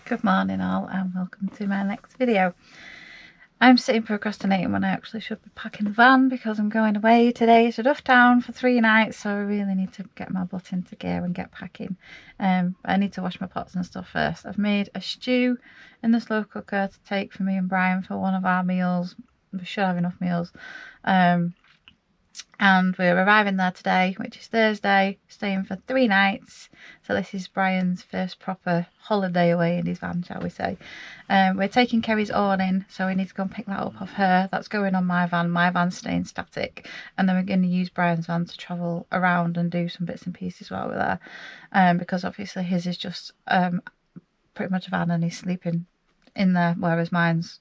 Good morning all and welcome to my next video. I'm sitting procrastinating when I actually should be packing the van because I'm going away today to Dufftown for 3 nights, so I really need to get my butt into gear and get packing. I need to wash my pots and stuff first. I've made a stew in the slow cooker to take for me and Brian for one of our meals. We should have enough meals. And we're arriving there today, which is Thursday, staying for 3 nights. So this is Brian's first proper holiday away in his van, shall we say. We're taking Kerry's awning, so we need to go and pick that up off her. That's going on my van. My van's staying static, and then we're going to use Brian's van to travel around and do some bits and pieces while we're there, because obviously his is just pretty much a van and he's sleeping in there, whereas mine's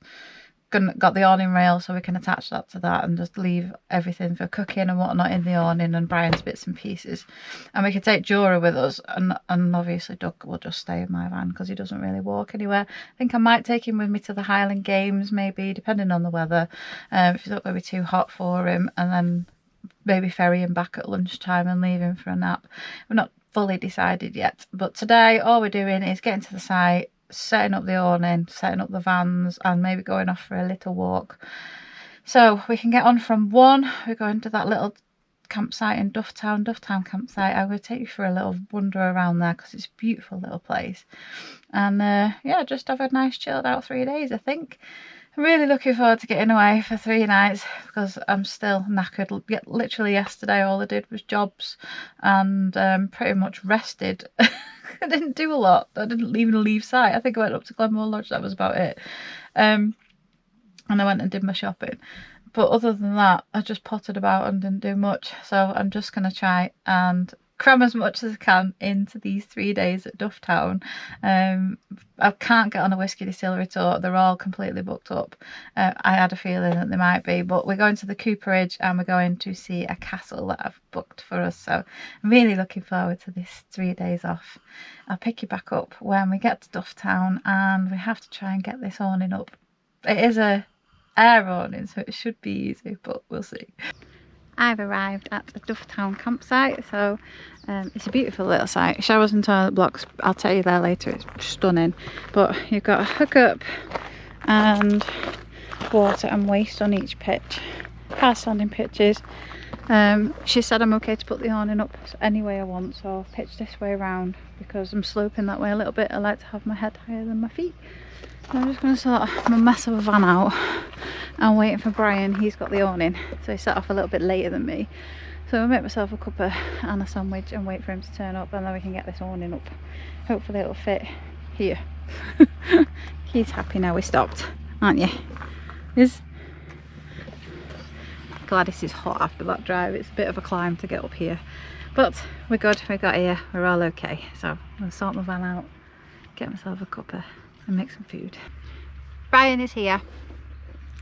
got the awning rail, so we can attach that to that and just leave everything for cooking and whatnot in the awning and Brian's bits and pieces. And we could take Jura with us, and obviously Doug will just stay in my van because he doesn't really walk anywhere. I think I might take him with me to the Highland Games, maybe, depending on the weather, if it's not going to be too hot for him, and then maybe ferry him back at lunchtime and leave him for a nap. We're not fully decided yet, but today all we're doing is getting to the site, setting up the awning, setting up the vans, and maybe going off for a little walk. So we can get on from 1. We're going to that little campsite in Dufftown campsite. I'm going to take you for a little wander around there because it's a beautiful little place. And yeah, just have a nice chilled out 3 days, I think. I'm really looking forward to getting away for 3 nights because I'm still knackered. Literally yesterday all I did was jobs and pretty much rested. I didn't do a lot. I didn't even leave site. I think I went up to Glenmore Lodge, that was about it. And I went and did my shopping. But other than that, I just potted about and didn't do much. So I'm just going to try and cram as much as I can into these 3 days at Dufftown. I can't get on a whiskey distillery tour. They're all completely booked up. I had a feeling that they might be, but we're going to the Cooperage and we're going to see a castle that I've booked for us. So I'm really looking forward to this 3 days off. I'll pick you back up when we get to Dufftown, and we have to try and get this awning up. It is a air awning, so it should be easy, but we'll see. I've arrived at the Dufftown campsite, so it's a beautiful little site. Showers and toilet blocks, I'll tell you there later, it's stunning. But you've got a hookup and water and waste on each pitch. Car standing pitches. She said I'm okay to put the awning up any way I want, so I'll pitch this way around because I'm sloping that way a little bit. I like to have my head higher than my feet. So I'm just going to sort my mess of a van out. I'm waiting for Brian. He's got the awning, so he set off a little bit later than me. So I'll make myself a cuppa and a sandwich and wait for him to turn up, and then we can get this awning up. Hopefully it'll fit here. He's happy now we stopped, aren't you? Gladys is hot after that drive. It's a bit of a climb to get up here, but we're good. We got here, we're all okay. So I'm going to sort my van out, get myself a cuppa and make some food. Brian is here.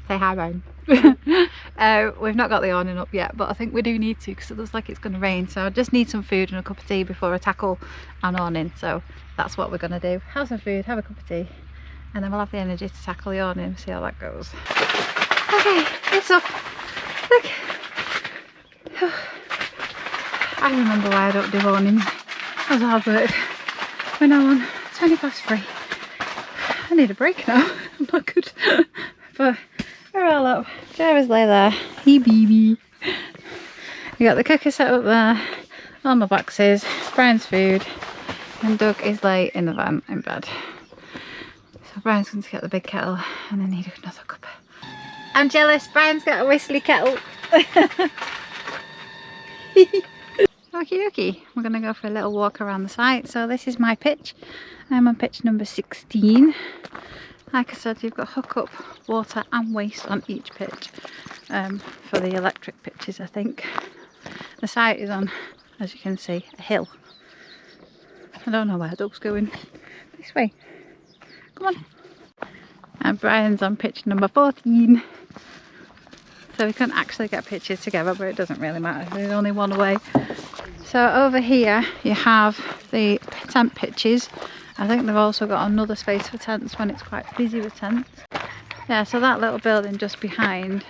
Say hi, Brian. We've not got the awning up yet, but I think we do need to because it looks like it's going to rain, so I just need some food and a cup of tea before I tackle an awning. So that's what we're going to do. Have some food, have a cup of tea, and then we'll have the energy to tackle the awning and see how that goes. Okay, it's up. Look. I remember why I don't do awnings. That was hard work. We're now on 3:20. I need a break now. I'm not good. But we're all up. Jerry's lay there. Hey baby. We got the cooker set up there. All my boxes. Brian's food. And Doug is late in the van in bed. So Brian's going to get the big kettle and I need another cuppa. I'm jealous. Brian's got a whistly kettle. Okie dokie. We're going to go for a little walk around the site. So this is my pitch. I'm on pitch number 16. Like I said, you've got hookup, water and waste on each pitch for the electric pitches, I think. The site is on, as you can see, a hill. I don't know where Doug's going. This way. Come on. And Brian's on pitch number 14. So we couldn't actually get pictures together, but it doesn't really matter. There's only one away. So over here you have the tent pitches. I think they've also got another space for tents when it's quite busy with tents. Yeah, so that little building just behind,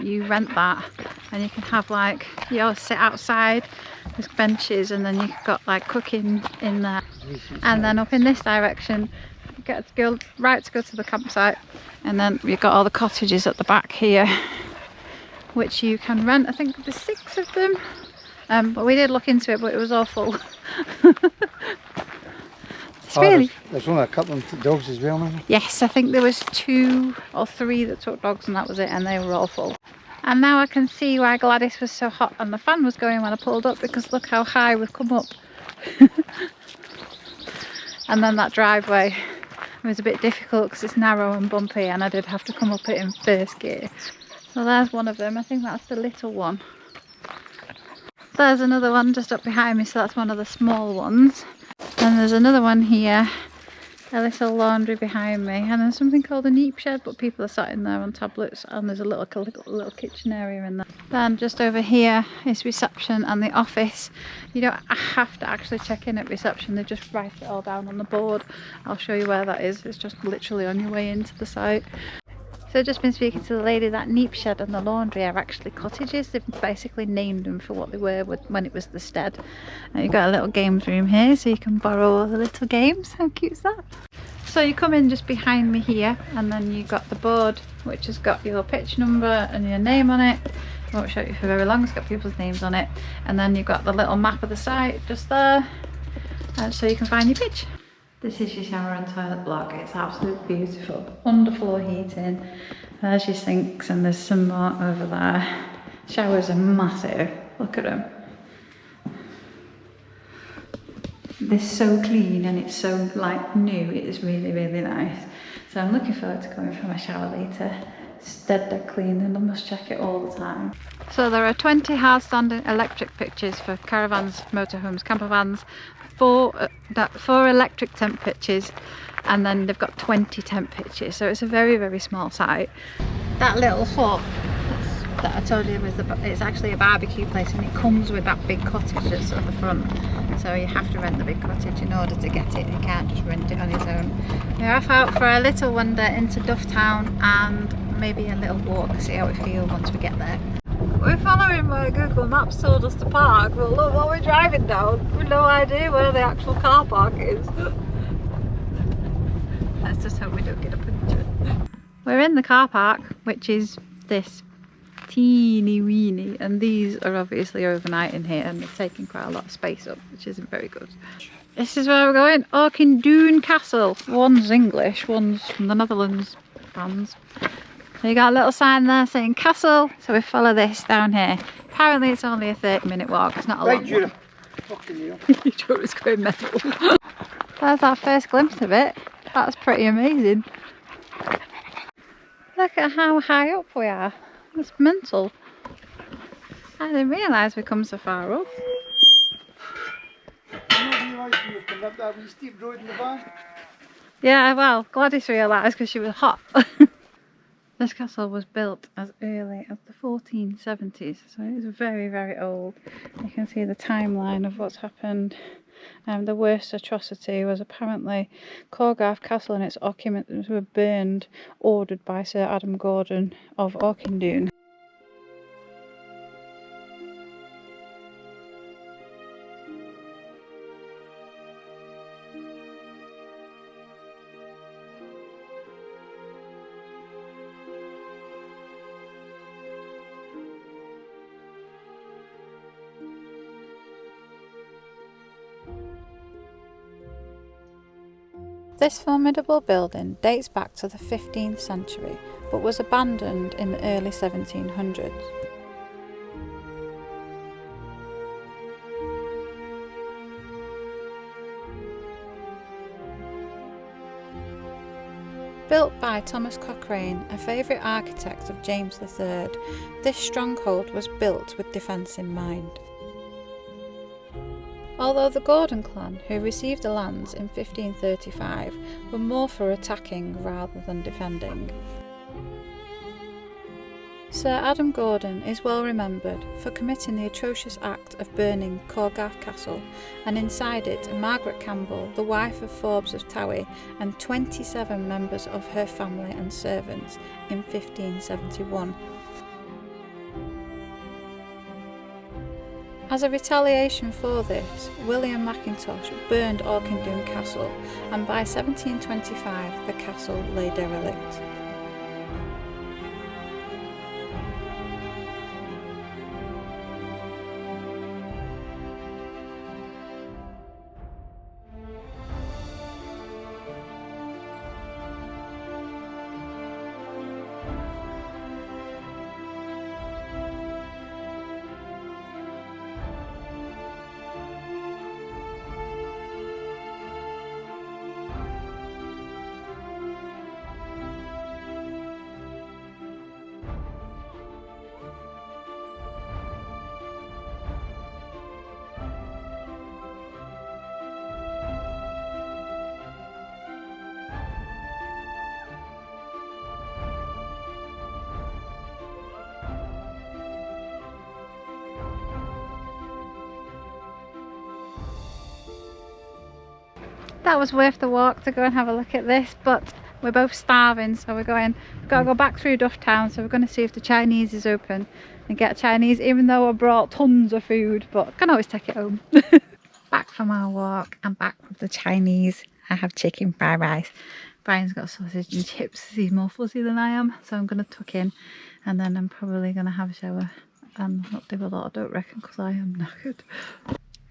you rent that and you can have like, you all sit outside, there's benches and then you've got like cooking in there. And then up in this direction You get to go right to go to the campsite, and then we've got all the cottages at the back here, which you can rent. I think there's 6 of them, but we did look into it, but it was all full. Really? There's only a couple of dogs as well now. Yes, I think there was 2 or 3 that took dogs, and that was it, and they were all full. And now I can see why Gladys was so hot and the fan was going when I pulled up, because look how high we've come up. And then that driveway was a bit difficult because it's narrow and bumpy, and I did have to come up it in first gear. So there's one of them. I think that's the little one. There's another one just up behind me, so that's one of the small ones. And there's another one here, a little laundry behind me, and there's something called a neep shed, but people are sat in there on tablets, and there's a little kitchen area in there. Then just over here is reception and the office. You don't have to actually check in at reception, they just write it all down on the board. I'll show you where that is. It's just literally on your way into the site. So I've just been speaking to the lady. That neep shed and the laundry are actually cottages. They've basically named them for what they were when it was the stead. And you've got a little games room here, so you can borrow all the little games. How cute is that? So you come in just behind me here, and then you've got the board which has got your pitch number and your name on it. I won't show you for very long, it's got people's names on it. And then you've got the little map of the site just there, so you can find your pitch. This is your shower and toilet block. It's absolutely beautiful. Underfloor heating. There's your sinks, and there's some more over there. Showers are massive. Look at them. They're so clean, and it's so like new. It is really, really nice. So I'm looking forward to going for my shower later. It's dead clean, and I must check it all the time. So there are 20 hard standing electric pitches for caravans, motorhomes, camper vans. 4 electric tent pitches, and then they've got 20 tent pitches, so it's a very, very small site. That little hut that I told you it's actually a barbecue place, and it comes with that big cottage that's at the front, so you have to rent the big cottage in order to get it. You can't just rent it on its own. We're off out for a little wander into Dufftown and maybe a little walk, see how it feels once we get there. We're following where Google Maps told us to park, but look what we're driving down. We've no idea where the actual car park is. Let's just hope we don't get a picture. We're in the car park, which is this teeny weeny, and these are obviously overnight in here, and they're taking quite a lot of space up, which isn't very good. This is where we're going, Auchindoun Castle. One's English, one's from the Netherlands fans. So you got a little sign there saying castle, so we follow this down here. Apparently it's only a 30-minute walk, it's not a long one. Fucking hell. Jura's going mental. There's our first glimpse of it. That's pretty amazing. Look at how high up we are. That's mental. I didn't realise we come so far up. Yeah, well, Gladys realised because she was hot. This castle was built as early as the 1470s, so it's very, very old. You can see the timeline of what's happened. The worst atrocity was apparently Corgarth Castle, and its occupants were burned, ordered by Sir Adam Gordon of Auchindoun. This formidable building dates back to the 15th century, but was abandoned in the early 1700s. Built by Thomas Cochrane, a favourite architect of James III, this stronghold was built with defence in mind. Although the Gordon clan, who received the lands in 1535, were more for attacking rather than defending. Sir Adam Gordon is well remembered for committing the atrocious act of burning Corgarth Castle, and inside it Margaret Campbell, the wife of Forbes of Towie, and 27 members of her family and servants in 1571. As a retaliation for this, William Mackintosh burned Auchindoun Castle, and by 1725 the castle lay derelict. That was worth the walk to go and have a look at this, but we're both starving, so we've got to go back through Dufftown, so we're going to see if the Chinese is open and get Chinese, even though I brought tons of food, but I can always take it home. Back from our walk and back with the Chinese. I have chicken fried rice. Brian's got sausage and chips. He's more fuzzy than I am, so I'm going to tuck in, and then I'm probably going to have a shower and not do a lot, I don't reckon, because I am knackered.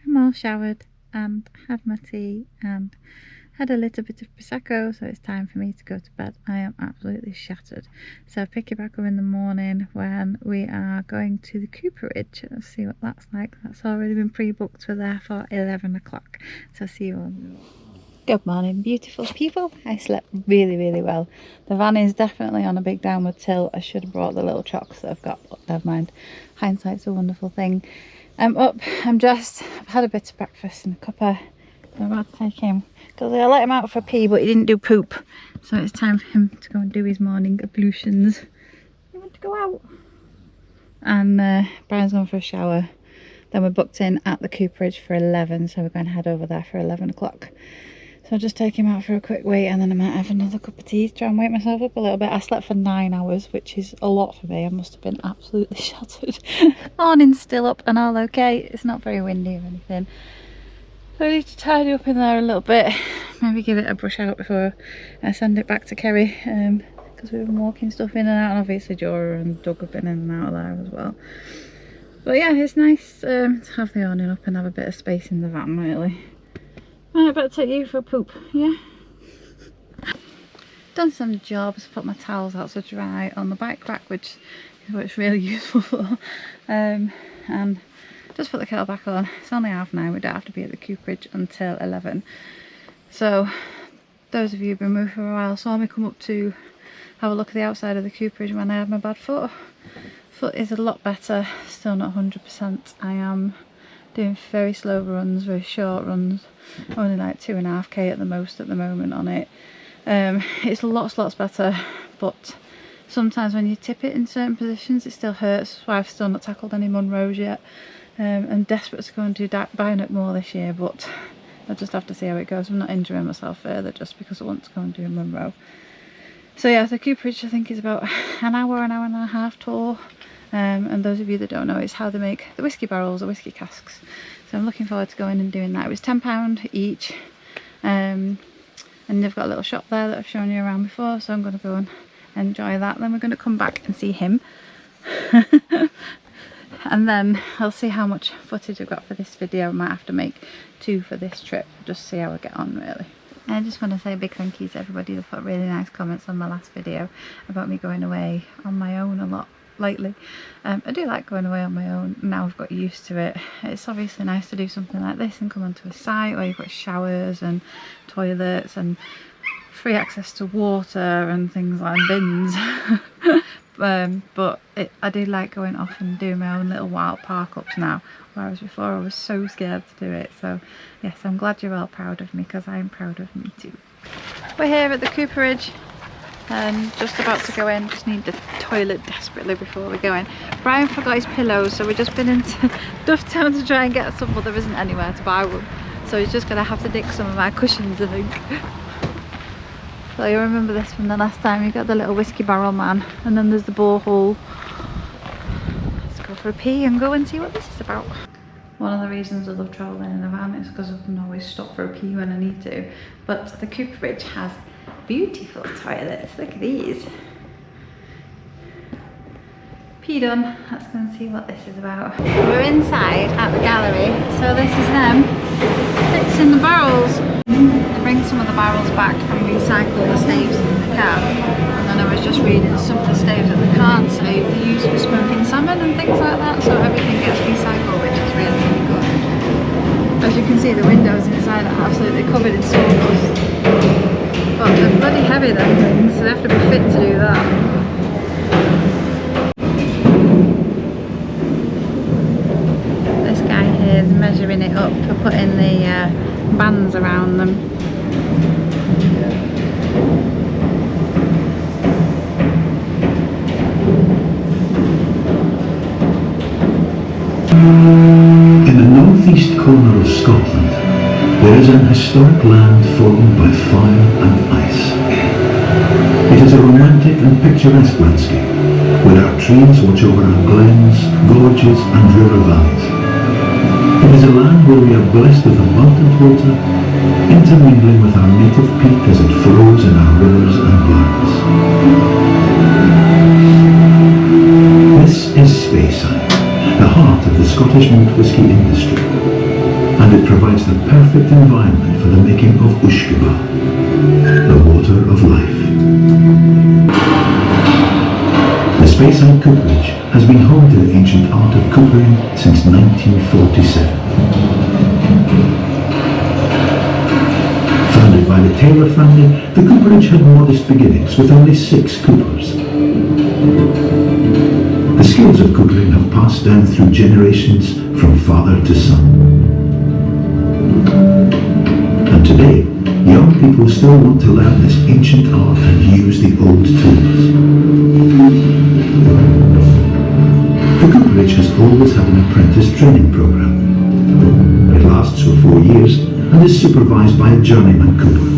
I'm all showered and had my tea and had a little bit of Prosecco, so it's time for me to go to bed. I am absolutely shattered. So I'll pick you back up in the morning when we are going to the Cooperage. Let's see what that's like. That's already been pre-booked. We're there for 11 o'clock. So I'll see you all. Good morning, beautiful people. I slept really, really well. The van is definitely on a big downward tilt. I should have brought the little chocks that I've got, but never mind. Hindsight's a wonderful thing. I'm up, I'm dressed, I've had a bit of breakfast and a cuppa. I'm about to take him, because I let him out for a pee, but he didn't do poop. So it's time for him to go and do his morning ablutions. He went to go out. And Brian's gone for a shower. Then we're booked in at the Cooperage for 11, so we're going to head over there for 11 o'clock. So I'll just take him out for a quick wait, and then I might have another cup of tea to try and wake myself up a little bit. I slept for 9 hours, which is a lot for me. I must have been absolutely shattered. Awning's still up and all okay. It's not very windy or anything. So I need to tidy up in there a little bit. Maybe give it a brush out before I send it back to Kerry. Because we've been walking stuff in and out, and obviously Jorah and Doug have been in and out of there as well. But yeah, it's nice to have the awning up and have a bit of space in the van, really. Right, I better take you for a poop, yeah? Done some jobs, put my towels out to dry on the bike rack, which is what it's really useful for. And just put the kettle back on. It's only 9:30, we don't have to be at the Cooperage until 11. So those of you who've been moving for a while saw me come up to have a look at the outside of the Cooperage when I had my bad foot. Foot is a lot better, still not 100%. I am doing very slow runs, very short runs, only like 2.5k at the most at the moment on it. It's lots better, but sometimes when you tip it in certain positions it still hurts. That's why I've still not tackled any Munros yet. I'm desperate to go and do Bionic more this year, but I'll just have to see how it goes. I'm not injuring myself further just because I want to go and do a Munro. So yeah, the Cooperage I think is about an hour and a half tour. And those of you that don't know, it's how they make the whiskey barrels or whiskey casks. So I'm looking forward to going and doing that. It was £10 each, and they've got a little shop there that I've shown you around before, so I'm going to go and enjoy that. Then we're going to come back and see him. And then I'll see how much footage I've got for this video. I might have to make 2 for this trip, just see how I get on, really. And I just want to say a big thank you to everybody that put really nice comments on my last video about me going away on my own a lot lately. I do like going away on my own. Now I've got used to it. It's obviously nice to do something like this and come onto a site where you've got showers and toilets and free access to water and things like bins. But I do like going off and doing my own little wild park ups now, whereas before I was so scared to do it. So yes, I'm glad you're all proud of me, because I am proud of me too. We're here at the Cooperage and just about to go in. Just need the toilet desperately before we go in. Brian forgot his pillows, so we've just been into Dufftown to try and get some, but there isn't anywhere to buy one, so he's just gonna have to dig some of my cushions, I think. So you remember this from the last time. You've got the little whiskey barrel man, and then there's the borehole. Let's go for a pee and go and see what this is about. One of the reasons I love travelling in a van is because I can always stop for a pee when I need to. But the Cooperage has beautiful toilets. Look at these. Pee done. Let's go and see what this is about. We're inside at the gallery. So this is them fixing the barrels. They bring some of the barrels back and recycle the staves in the car. And then I was just reading some of the staves that they can't save, they use for smoking salmon and things like that, so everything gets recycled, which is really, really good. As you can see, the windows inside are absolutely covered in sawdust. But they're bloody heavy, them things, so they have to be fit to do that. This guy here is measuring it up for putting the bands around them. In the northeast corner of Scotland, there is an historic land formed by fire and ice. It is a romantic and picturesque landscape, where our trees watch over our glens, gorges and river valleys. It is a land where we are blessed with abundant water, intermingling with our native peat as it flows in our rivers and burns. This is Speyside, the heart of the Scottish malt whisky industry, and it provides the perfect environment for the making of Auchindoun, the water of life. The Speyside Cooperage has been home to the ancient art of coopering since 1947. Founded by the Taylor family, the Cooperage had modest beginnings with only 6 coopers. The skills of coopering have passed down through generations from father to son. And today, young people still want to learn this ancient art and use the old tools. The Cooperage has always had an apprentice training program. It lasts for 4 years and is supervised by a journeyman cooper.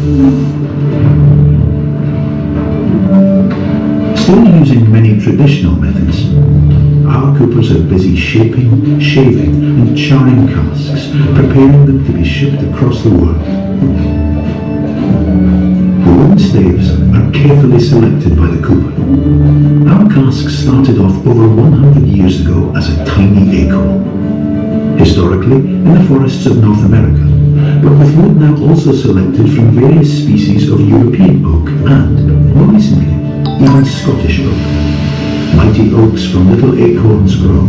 Still using many traditional methods, our coopers are busy shaping, shaving and charring casks, preparing them to be shipped across the world. The wooden staves are carefully selected by the cooper. Our casks started off over 100 years ago as a tiny acorn, historically in the forests of North America, but with wood now also selected from various species of European oak and, more recently, even Scottish oak. Mighty oaks from little acorns grow,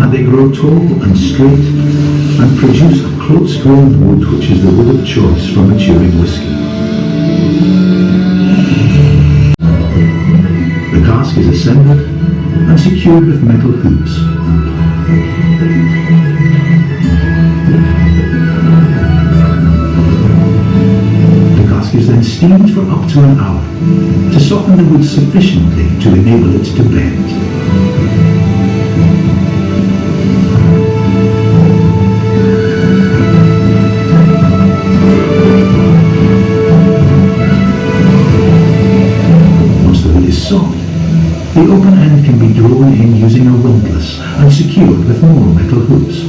and they grow tall and straight and produce a close-grained wood which is the wood of choice for maturing whisky. The cask is assembled and secured with metal hoops. The cask is then steamed for up to an hour to soften the wood sufficiently to enable it to bend. Once the wood is soft, the open end can be drawn in using a windlass and secured with more metal hoops.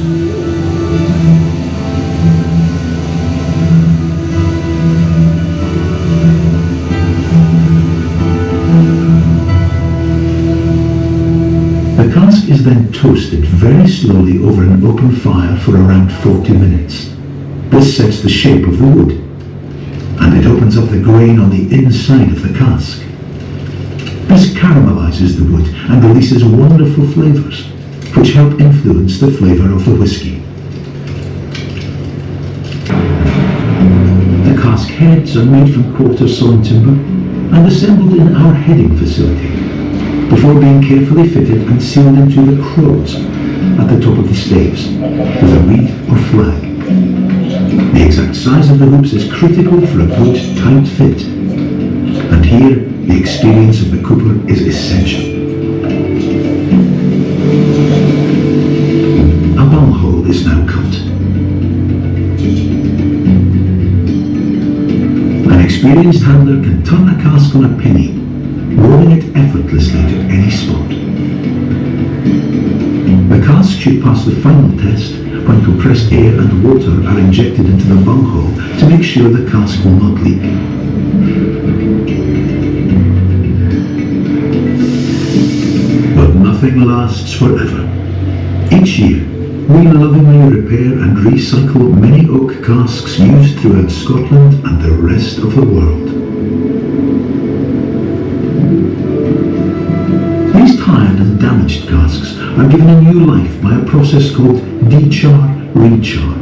The cask is then toasted very slowly over an open fire for around 40 minutes. This sets the shape of the wood, and it opens up the grain on the inside of the cask. This caramelizes the wood and releases wonderful flavours, which help influence the flavour of the whisky. The cask heads are made from quarter sawn timber and assembled in our heading facility, before being carefully fitted and sealed into the crows at the top of the staves with a reed or flag. The exact size of the hoops is critical for a good, tight fit, and here the experience of the cooper is essential. A bunghole is now cut. An experienced handler can turn a cask on a penny, rolling it effortlessly to any spot. The cask should pass the final test when compressed air and water are injected into the bunghole to make sure the cask will not leak. But nothing lasts forever. Each year, we lovingly repair and recycle many oak casks used throughout Scotland and the rest of the world. These tired and damaged casks are given a new life by a process called de-char-re-char.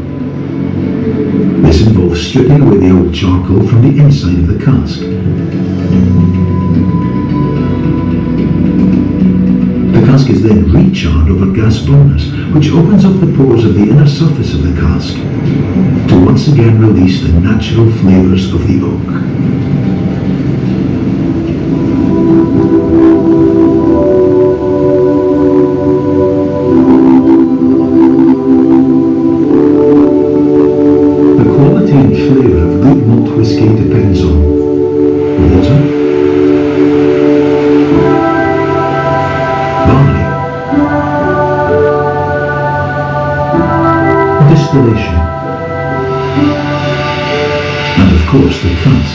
This involves stripping away the old charcoal from the inside of the cask. The cask is then recharred over gas burners, which opens up the pores of the inner surface of the cask to once again release the natural flavours of the oak. And flavour of good malt whisky depends on water, barley, distillation, and of course the cask,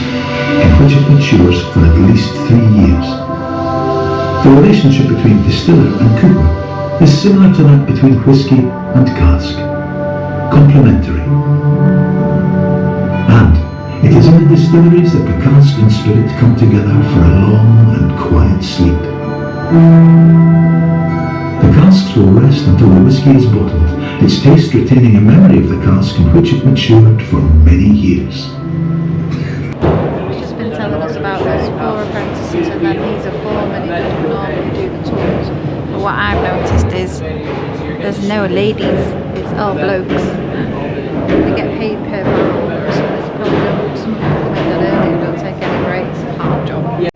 in which it matures for at least 3 years. The relationship between distiller and cooper is similar to that between whisky and cask, complementary. And it is in the distilleries that the cask and spirit come together for a long and quiet sleep. The casks will rest until the whisky is bottled, its taste retaining a memory of the cask in which it matured for many years. He's just been telling us about those 4 apprentices, and then he's a foreman who doesn't normally do the tours. But what I've noticed is there's no ladies, it's all blokes. They get paid per barrel. Some of them come in that early and don't take any breaks. Hard job. Yeah.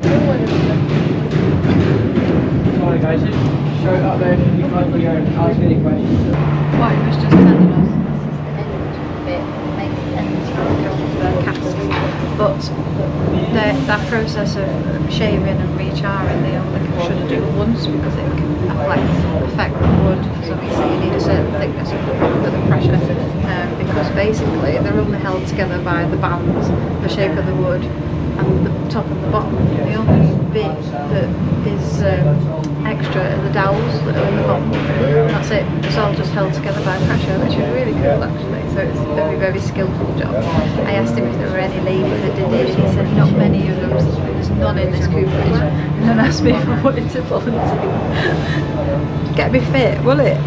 Sorry guys, just shout out there if you can't hear and ask any questions. What he was just telling us, this is the end bit, make the end go the cask. But that process of shaving and recharring, they only should do it once because it can affect the wood. So obviously you need a certain thickness of the wood for the pressure. Because basically they're only held together by the bands, the shape of the wood, and the top and the bottom. The only bit that is extra are the dowels that are in the bottom. That's it. It's all just held together by pressure, which is really cool actually. So it's a very, very skillful job. I asked him if there were any ladies that did it, and he said not many of them. There's none in this cooperage. And then asked me if I wanted to volunteer. Get me fit, will it?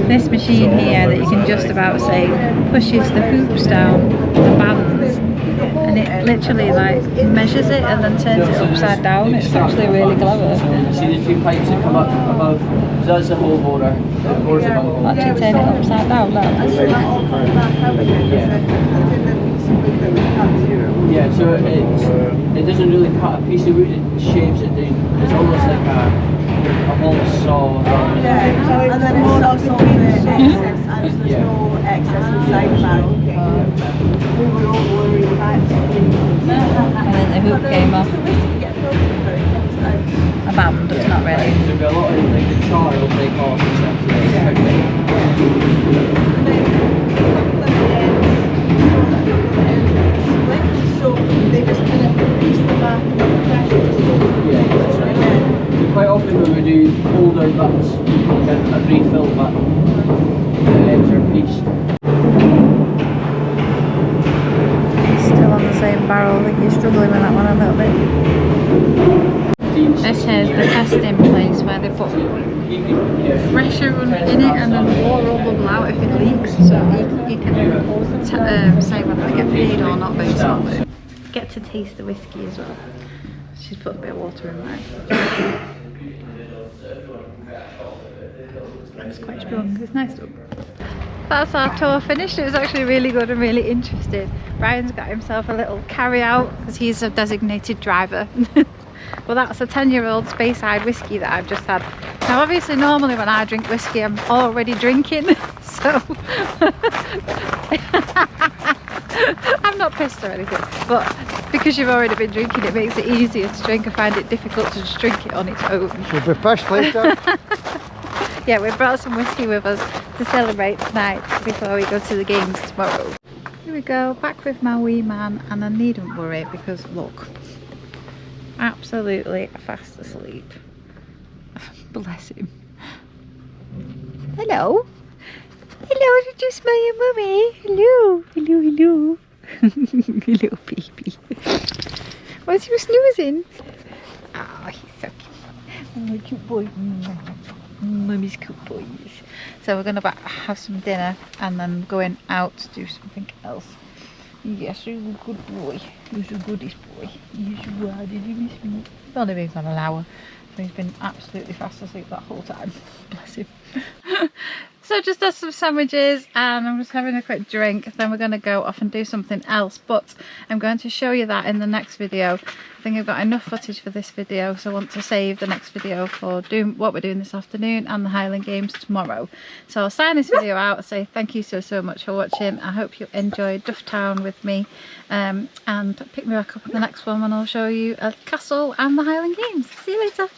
This machine here that you can just about say pushes the hoops down the bands, and it literally like measures it and then turns it upside down. It's actually really clever. See the 2 pipes that come up above? So that's the whole boulder. Actually turn it upside down now. Yeah, so it doesn't really cut a piece of wood, it shapes it down. It's almost like a whole saw. Yeah, and then it's also the excess, and there's no excess inside the barrel. We were all worried about it. And then the hoop came off. A band, it's not really. There'll be a lot of like the char will break off and stuff. So they just kind of release the back and the pressure just goes. Yeah, that's right. Quite often when we do older butts, we get a refill butt. The ends are pieced. Still on the same barrel. I think you're struggling with that one a little bit. This is the testing place where they put pressure in it and then water will bubble out if it leaks, so you can say whether they get paid or not basically. Get to taste the whiskey as well. She's put a bit of water in there. It's quite strong, it's nice though. That's our tour finished. It was actually really good and really interesting. Brian's got himself a little carry out because he's a designated driver. Well, that's a 10-year-old Speyside whiskey that I've just had. Now obviously normally when I drink whiskey I'm already drinking, so I'm not pissed or anything, but because you've already been drinking it makes it easier to drink. I find it difficult to just drink it on its own. Should we push later? Yeah, we brought some whiskey with us to celebrate tonight before we go to the games tomorrow. Here we go, back with my wee man, and I needn't worry because look, absolutely fast asleep. Bless him. Hello. Hello, did you smell your mummy? Hello. Hello, hello. Hello, baby. What's you snoozing? Oh, he's so cute. Oh, cute boy. Mummy's cute boys. So we're going to have some dinner and then going out to do something else. Yes, you're a good boy. You're the goodest boy. Yes, you are. Did you miss me? He's only been gone an hour. So he's been absolutely fast asleep that whole time. Bless him. So just had some sandwiches and I'm just having a quick drink. Then we're going to go off and do something else, but I'm going to show you that in the next video. I think I've got enough footage for this video, so I want to save the next video for doing what we're doing this afternoon and the Highland Games tomorrow. So I'll sign this video out and say thank you so much for watching. I hope you enjoyed Dufftown with me, and pick me back up in the next one when I'll show you a castle and the Highland Games. See you later.